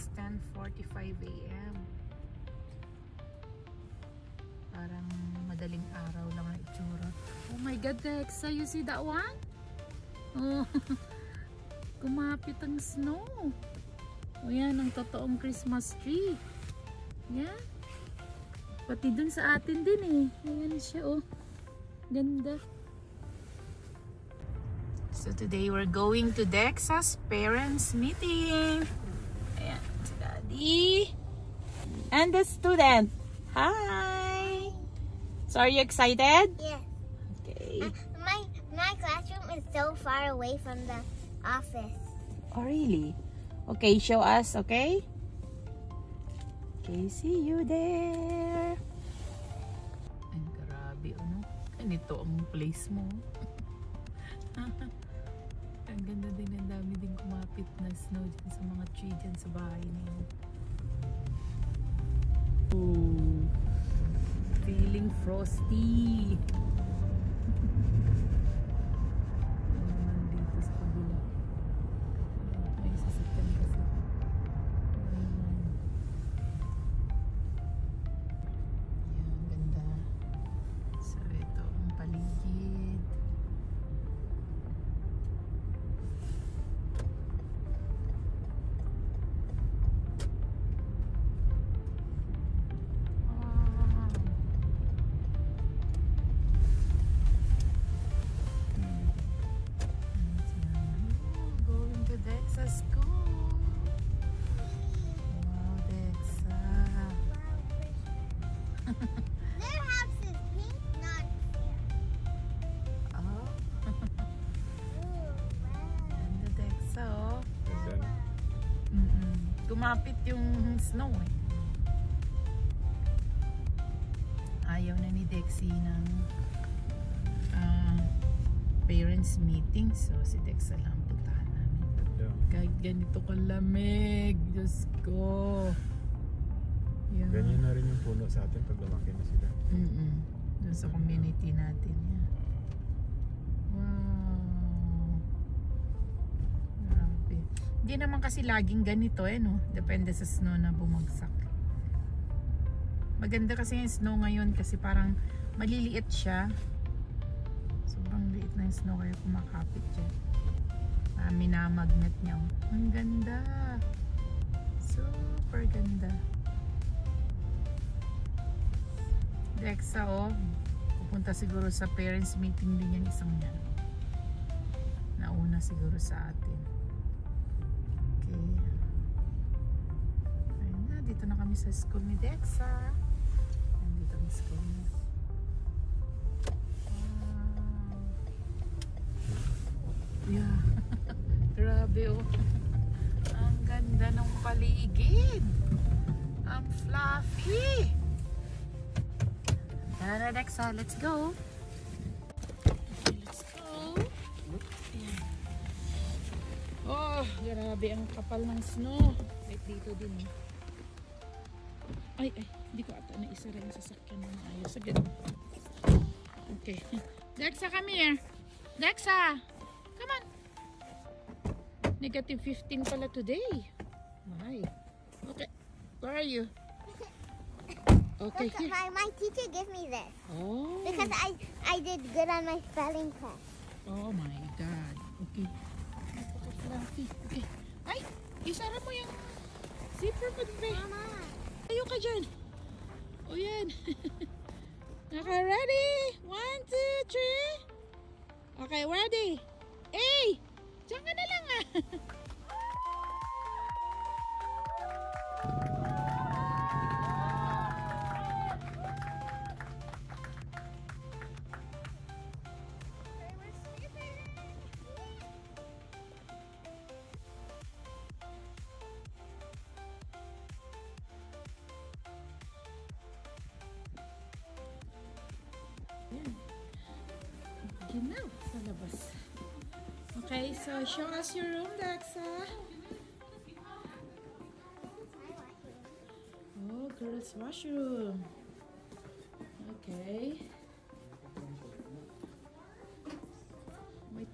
It's 10:45 AM. Parang madaling araw lang ang itsura. Oh my God, Dexa, you see that one? Oh, kumapit ang snow. O yan, ang totoong Christmas tree. Yan. Pati dun sa atin din eh. Ayan siya oh. Ganda. So today we're going to Dexa's parents meeting. Ayan, si Daddy. And the student. Hi! So are you excited? Yeah. Okay. My classroom is so far away from the office. Oh really? Okay, show us, okay? Okay, see you there. Ay, grabe, ano? Ganito ang place mo. Ang ganda din, ang dami din kumapit na snow dyan sa mga tree dyan sa bahay niyo. Ooh, feeling frosty. Dito sa kabila. May sasakyan kasi. Ayan, ganda. So ito ang paligid. Their house is pink, not fair. Oh, Ooh, wow. ganda Dexa oh. Ganda. Kumapit yung snow eh. Ayaw na ni Dexy ng parents meeting. So si Dexa lang puntahan namin. Yeah. Kahit ganito kalamig. Diyos ko. Yeah. Ganyan na rin yung puno sa atin pag lumaki na sila. Doon sa community natin. Yeah. Wow. Grabe. Hindi naman kasi laging ganito eh no. Depende sa snow na bumagsak. Maganda kasi yung snow ngayon kasi parang maliliit siya. Sobrang liit na yung snow kaya kumakapit dyan. Minamagnet niya. Ang ganda. Super ganda. Dexa oh. Pupunta siguro sa parents meeting din yung isang yan. Nauna siguro sa atin. Okay. Ayun na. Dito na kami sa school ni Dexa. Dito ang school niya. Wow. Yeah. Grabe oh. Ang ganda ng paligid. Ang fluffy. Tara Dexa, let's go. Okay, let's go. Ayan. Oh, grabe ang kapal ng snow. Right dito din eh. Ay, hindi ko ata naisara yung sasakyan ng ayos. Agad. Okay. Dexa, come here. Dexa, come on. Negative 15 pala today. Why? Okay. Where are you? Okay. Look, my teacher gave me this Oh. because I did good on my spelling test. Oh my God. Okay. Napaka-fluffy. Okay. Ay! Isara mo yung zipper mo, Dre. Mama. Ayaw ka dyan. O yan. Naka-ready? 1, 2, 3. Okay, ready? Hey! Diyan ka na lang ah. Yan na, sa labas. Okay, so show us your room, Dexa. Oh, girls' washroom. Okay. May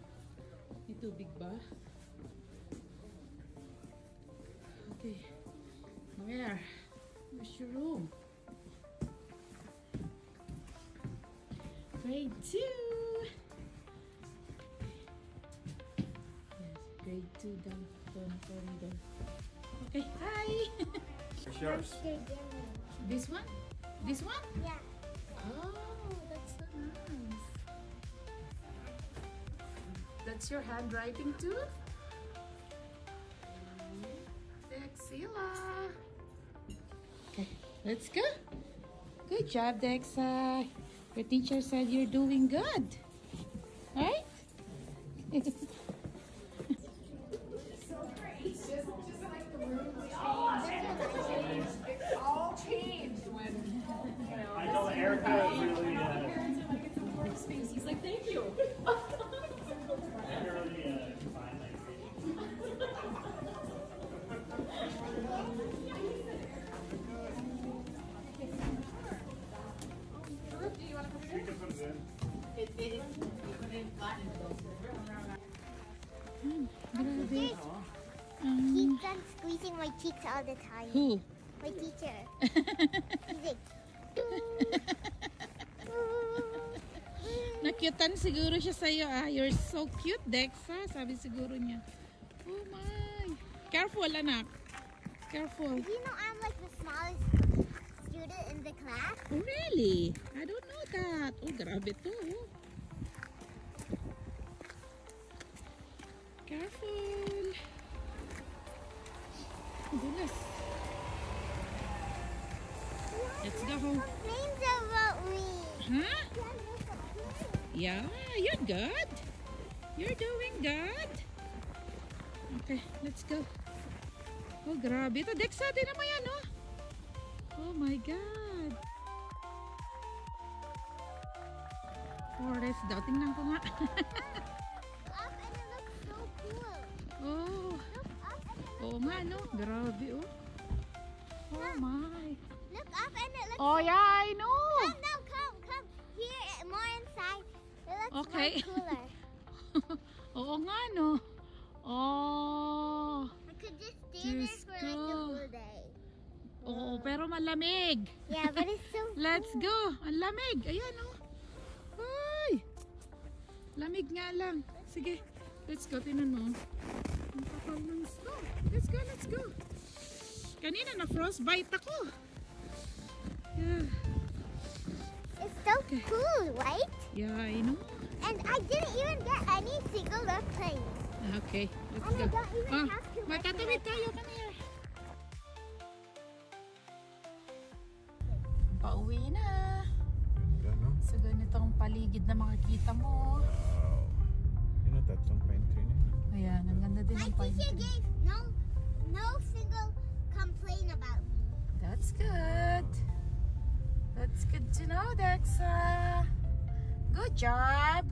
tubig ba? Okay. There. Where's your room? Grade 2. Yes, grade 2 down the corridor. Okay, hi. It's yours. This one? This one? Yeah. Oh, that's so nice. That's your handwriting too? Dexila. Okay, let's go. Good job, Dexa. Your teacher said you're doing good. Right? I know Erica really, He's like, thank you. really fine, like, you can put it in. Grabe. Keeps on squeezing my cheeks all the time. Who? My teacher. He's like, Nakyutan siguro siya sa'yo ah. You're so cute, Dexa. Sabi siguro niya. Oh my. Careful, anak. Careful. you know I'm like the smallest student in the class? Oh, really? I don't know that. Oh, grabe to. Careful. Dulas. Let's go home. Complains about me. Huh? Yeah, you're good. You're doing good. Okay, let's go. Oh, grabe ito. Dexa, din naman yan, oh. Oh my God. Forest daw. Tingnan ko nga. Up and it looks so cool. Oh. Look up and it Oo nga, no? Grabe, oh. Oh my. look up and it looks Oh, yeah, I know. Come now, come. Here, more inside. It looks Okay. more cooler. Oo nga, no? Oh. I could just stay Diyos there for like the ko. whole day. Oo, pero malamig. Yeah, but it's so Let's go. Ang lamig. Ayan, oh. Ay. Lamig nga lang. Sige. Let's go. Tinan mo. Ang kapal ng snow. Let's go, let's go. Kanina na frostbite ako. Yeah. It's so cool, right? Yeah, I know. And I didn't even get any single left place. Okay, let's And I go. don't even Oh, have to magtatawid tayo. Come here. Pauwi na. Ganda, no? So, ganitong paligid na makikita mo. Wow. Yun ang tatlong pine tree na yun. Ayan, ang ganda din My ng pine teacher tree. gave no single complaint about me. That's good. That's good to know, Dexa. Good job.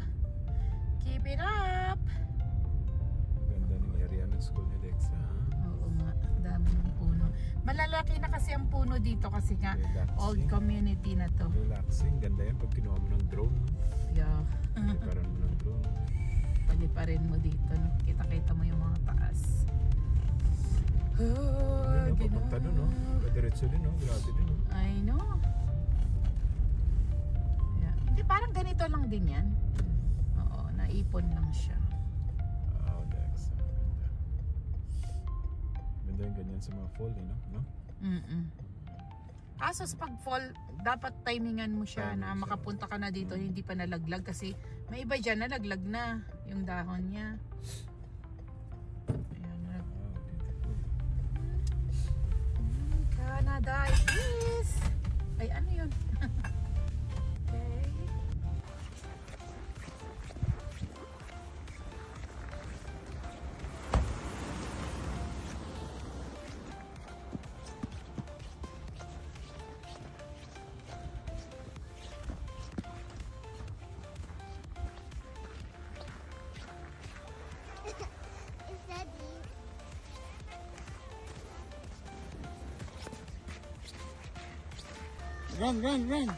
Keep it up. Ganda ng area ng school ni Dexa. Oo nga, dami ng puno. Malalaki na kasi ang puno dito kasi nga Relaxing. old community na to. Relaxing. Ganda yan pag kinuha mo ng drone. Yeah. Parang mo ng drone. Paliparin mo dito, no? Kita-kita mo yung mga taas. Oh, Ano, papunta doon, no? Padiretso din, no? Grabe din, no? I know. Yeah. Hindi, parang ganito lang din yan. Oo, naipon lang siya. Wow, Dexa. Ganda. Ganda yung ganyan sa mga fall, eh, no? Kaso sa pag fall, dapat timingan mo siya na Timing siya. makapunta ka na dito, hindi pa nalaglag kasi may iba dyan nalaglag na yung dahon niya. Ayan, Wow, beautiful. Canada is ay ano yun? Okay. Is that you? Run, run, run!